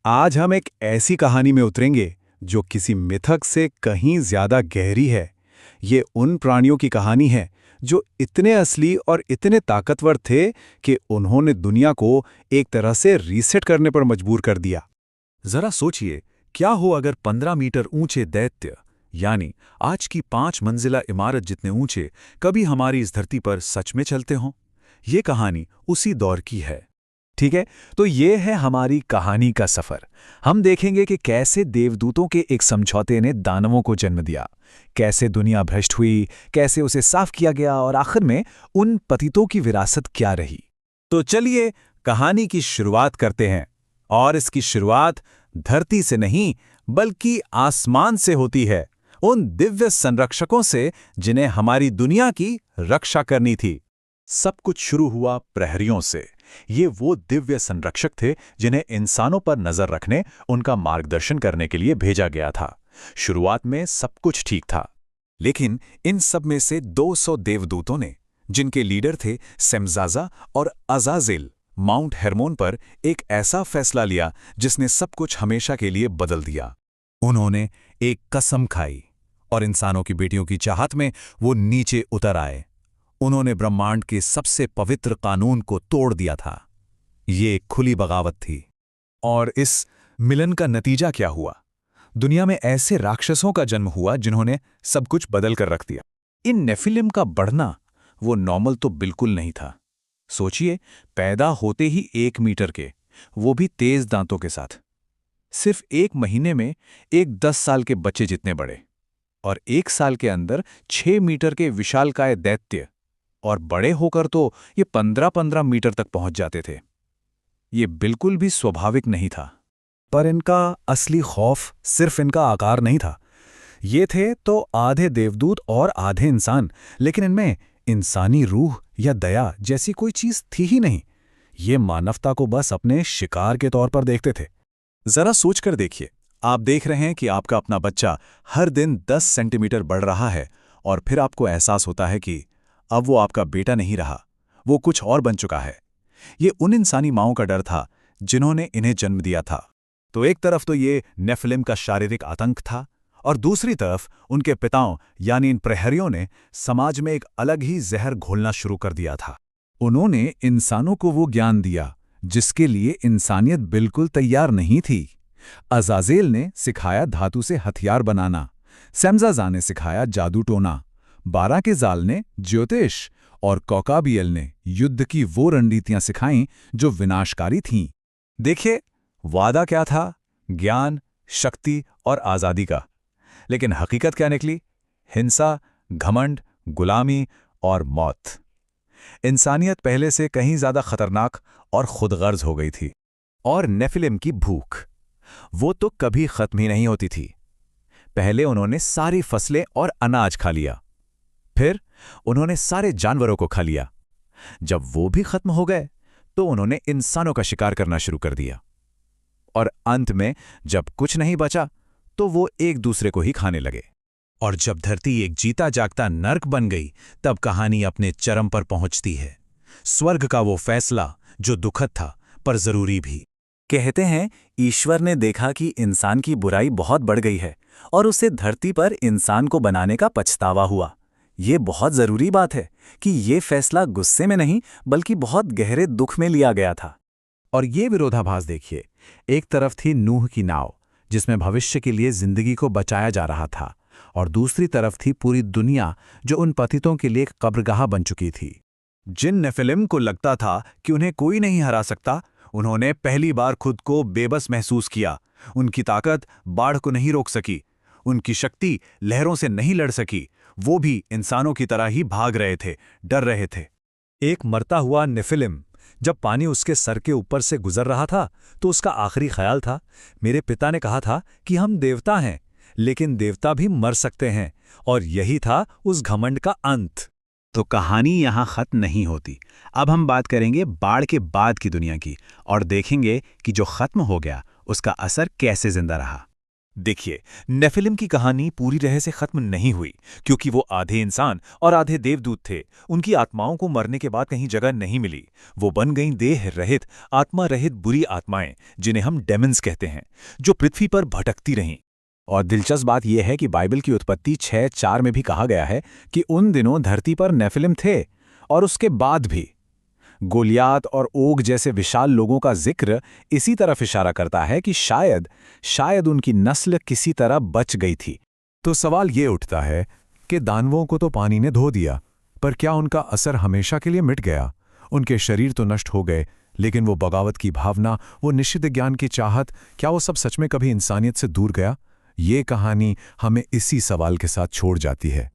आज हम एक ऐसी कहानी में उतरेंगे जो किसी मिथक से कहीं ज्यादा गहरी है। ये उन प्राणियों की कहानी है जो इतने असली और इतने ताकतवर थे कि उन्होंने दुनिया को एक तरह से रीसेट करने पर मजबूर कर दिया। जरा सोचिए, क्या हो अगर 15 मीटर ऊंचे दैत्य, यानी आज की 5 मंजिला इमारत जितने ऊंचे, कभी हमारी इस धरती पर सच में चलते हों। ये कहानी उसी दौर की है। ठीक है, तो ये है हमारी कहानी का सफर। हम देखेंगे कि कैसे देवदूतों के एक समझौते ने दानवों को जन्म दिया, कैसे दुनिया भ्रष्ट हुई, कैसे उसे साफ किया गया और आखिर में उन पतितों की विरासत क्या रही। तो चलिए कहानी की शुरुआत करते हैं। और इसकी शुरुआत धरती से नहीं बल्कि आसमान से होती है, उन दिव्य संरक्षकों से जिन्हें हमारी दुनिया की रक्षा करनी थी। सब कुछ शुरू हुआ प्रहरियों से। ये वो दिव्य संरक्षक थे जिन्हें इंसानों पर नजर रखने, उनका मार्गदर्शन करने के लिए भेजा गया था। शुरुआत में सब कुछ ठीक था, लेकिन इन सब में से 200 देवदूतों ने, जिनके लीडर थे सेमज़ाज़ा और अज़ाज़ेल, माउंट हेर्मोन पर एक ऐसा फैसला लिया जिसने सब कुछ हमेशा के लिए बदल दिया। उन्होंने एक कसम खाई और इंसानों की बेटियों की चाहत में वो नीचे उतर आए। उन्होंने ब्रह्मांड के सबसे पवित्र कानून को तोड़ दिया था। ये एक खुली बगावत थी। और इस मिलन का नतीजा क्या हुआ? दुनिया में ऐसे राक्षसों का जन्म हुआ जिन्होंने सब कुछ बदल कर रख दिया। इन नेफिलिम का बढ़ना वो नॉर्मल तो बिल्कुल नहीं था। सोचिए, पैदा होते ही 1 मीटर के, वो भी तेज दांतों के साथ। सिर्फ 1 महीने में एक 10 साल के बच्चे जितने बड़े, और 1 साल के अंदर 6 मीटर के विशालकाय दैत्य, और बड़े होकर तो ये 15-15 मीटर तक पहुंच जाते थे। ये बिल्कुल भी स्वाभाविक नहीं था। पर इनका असली खौफ सिर्फ इनका आकार नहीं था। ये थे तो आधे देवदूत और आधे इंसान, लेकिन इनमें इंसानी रूह या दया जैसी कोई चीज थी ही नहीं। ये मानवता को बस अपने शिकार के तौर पर देखते थे। जरा सोचकर देखिए, आप देख रहे हैं कि आपका अपना बच्चा हर दिन 10 सेंटीमीटर बढ़ रहा है, और फिर आपको एहसास होता है कि अब वो आपका बेटा नहीं रहा, वो कुछ और बन चुका है। ये उन इंसानी माँओं का डर था जिन्होंने इन्हें जन्म दिया था। तो एक तरफ तो ये नेफिलिम का शारीरिक आतंक था, और दूसरी तरफ उनके पिताओं यानी इन प्रहरियों ने समाज में एक अलग ही जहर घोलना शुरू कर दिया था। उन्होंने इंसानों को वो ज्ञान दिया जिसके लिए इंसानियत बिल्कुल तैयार नहीं थी। अज़ाज़ेल ने सिखाया धातु से हथियार बनाना, सेमज़ाज़ा ने सिखाया जादू टोना, 12 के जाल ने ज्योतिष, और कौकाबियल ने युद्ध की वो रणनीतियां सिखाईं जो विनाशकारी थीं। देखिए, वादा क्या था? ज्ञान, शक्ति और आज़ादी का। लेकिन हकीकत क्या निकली? हिंसा, घमंड, गुलामी और मौत। इंसानियत पहले से कहीं ज्यादा खतरनाक और खुदगर्ज हो गई थी। और नेफिलिम की भूख, वो तो कभी खत्म ही नहीं होती थी। पहले उन्होंने सारी फसलें और अनाज खा लिया, फिर उन्होंने सारे जानवरों को खा लिया। जब वो भी खत्म हो गए तो उन्होंने इंसानों का शिकार करना शुरू कर दिया, और अंत में जब कुछ नहीं बचा तो वो एक दूसरे को ही खाने लगे। और जब धरती एक जीता जागता नर्क बन गई, तब कहानी अपने चरम पर पहुंचती है। स्वर्ग का वो फैसला जो दुखद था पर जरूरी भी। कहते हैं, ईश्वर ने देखा कि इंसान की बुराई बहुत बढ़ गई है और उसे धरती पर इंसान को बनाने का पछतावा हुआ। ये बहुत जरूरी बात है कि ये फैसला गुस्से में नहीं बल्कि बहुत गहरे दुख में लिया गया था। और ये विरोधाभास देखिए, एक तरफ थी नूह की नाव जिसमें भविष्य के लिए जिंदगी को बचाया जा रहा था, और दूसरी तरफ थी पूरी दुनिया जो उन पतितों के लिए एक कब्रगाह बन चुकी थी। जिन नेफिलिम को लगता था कि उन्हें कोई नहीं हरा सकता, उन्होंने पहली बार खुद को बेबस महसूस किया। उनकी ताकत बाढ़ को नहीं रोक सकी, उनकी शक्ति लहरों से नहीं लड़ सकी। वो भी इंसानों की तरह ही भाग रहे थे, डर रहे थे। एक मरता हुआ नेफिलिम जब पानी उसके सर के ऊपर से गुजर रहा था तो उसका आखिरी ख्याल था, मेरे पिता ने कहा था कि हम देवता हैं, लेकिन देवता भी मर सकते हैं। और यही था उस घमंड का अंत। तो कहानी यहाँ खत्म नहीं होती। अब हम बात करेंगे बाढ़ के बाद की दुनिया की, और देखेंगे कि जो खत्म हो गया उसका असर कैसे जिंदा रहा। देखिए, नेफिलिम की कहानी पूरी तरह से खत्म नहीं हुई, क्योंकि वो आधे इंसान और आधे देवदूत थे। उनकी आत्माओं को मरने के बाद कहीं जगह नहीं मिली। वो बन गईं देह रहित, आत्मा रहित बुरी आत्माएं, जिन्हें हम डेमन्स कहते हैं, जो पृथ्वी पर भटकती रहीं। और दिलचस्प बात यह है कि बाइबल की उत्पत्ति 6:4 में भी कहा गया है कि उन दिनों धरती पर नेफिलिम थे, और उसके बाद भी। गोलियात और ओग जैसे विशाल लोगों का जिक्र इसी तरफ इशारा करता है कि शायद उनकी नस्ल किसी तरह बच गई थी। तो सवाल ये उठता है कि दानवों को तो पानी ने धो दिया, पर क्या उनका असर हमेशा के लिए मिट गया? उनके शरीर तो नष्ट हो गए, लेकिन वो बगावत की भावना, वो निश्चित ज्ञान की चाहत, क्या वो सब सच में कभी इंसानियत से दूर गया? ये कहानी हमें इसी सवाल के साथ छोड़ जाती है।